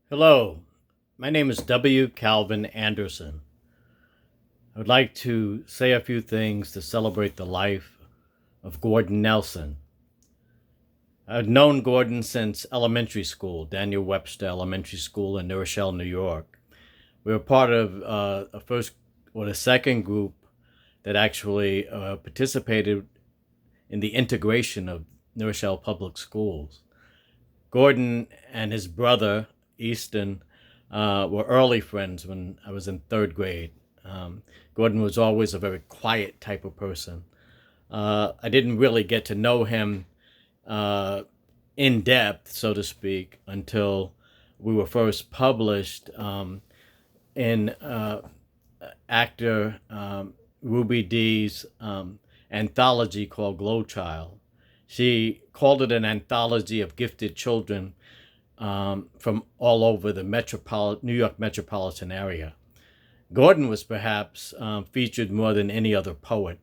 Hello, my name is W. Calvin Anderson. I would like to say a few things to celebrate the life of Gordon Nelson. I've known Gordon since elementary school, Daniel Webster Elementary School in New Rochelle, New York. We were part of the second group that actually participated in the integration of New Rochelle Public Schools. Gordon and his brother, Easton, were early friends when I was in third grade. Gordon was always a very quiet type of person. I didn't really get to know him in depth, so to speak, until we were first published in actor Ruby Dee's anthology called GlowChild. She called it an anthology of gifted children from all over the New York metropolitan area. Gordon was perhaps featured more than any other poet.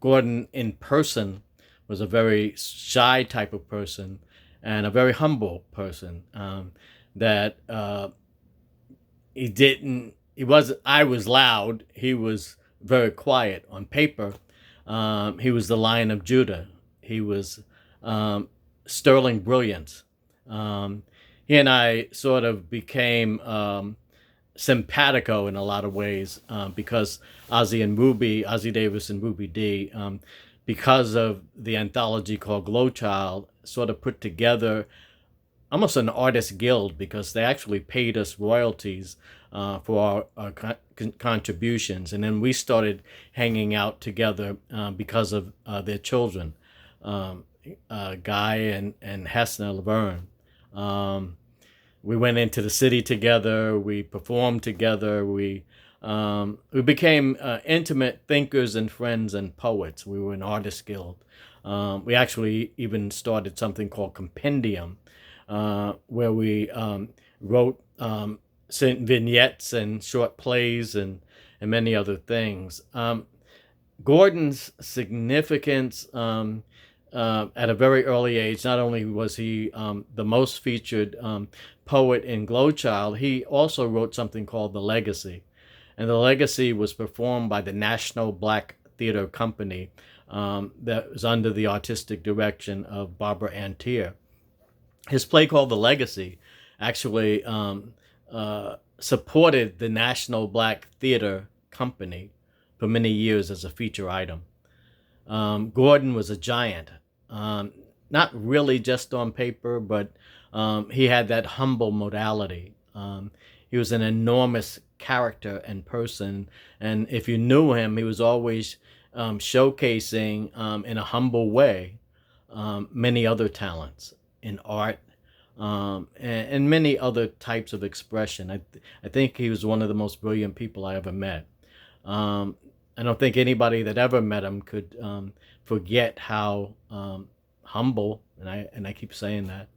Gordon in person was a very shy type of person and a very humble person that I was loud. He was very quiet. On paper, he was the Lion of Judah. He was sterling brilliance. He and I sort of became simpatico in a lot of ways because Ozzie Davis and Ruby Dee, because of the anthology called GlowChild, sort of put together almost an artist guild because they actually paid us royalties for our contributions. And then we started hanging out together because of their children, Guy and Hesna Laverne. We went into the city together. We performed together. We became intimate thinkers and friends and poets. We were an artist guild. We actually even started something called Compendium, where we wrote vignettes and short plays and many other things. Gordon's significance at a very early age, not only was he the most featured poet in GlowChild, he also wrote something called The Legacy. And The Legacy was performed by the National Black Theater Company that was under the artistic direction of Barbara Ann Teer. His play called The Legacy actually supported the National Black Theater Company for many years as a feature item. Gordon was a giant, not really just on paper, but he had that humble modality. He was an enormous character and person, and if you knew him, he was always showcasing in a humble way many other talents in art and many other types of expression. I think he was one of the most brilliant people I ever met. I don't think anybody that ever met him could forget how humble, and I keep saying that,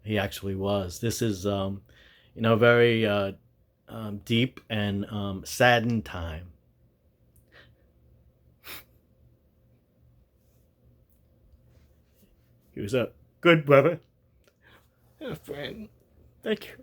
he actually was. This is a very deep and saddened time. He was a good brother and a friend. Thank you.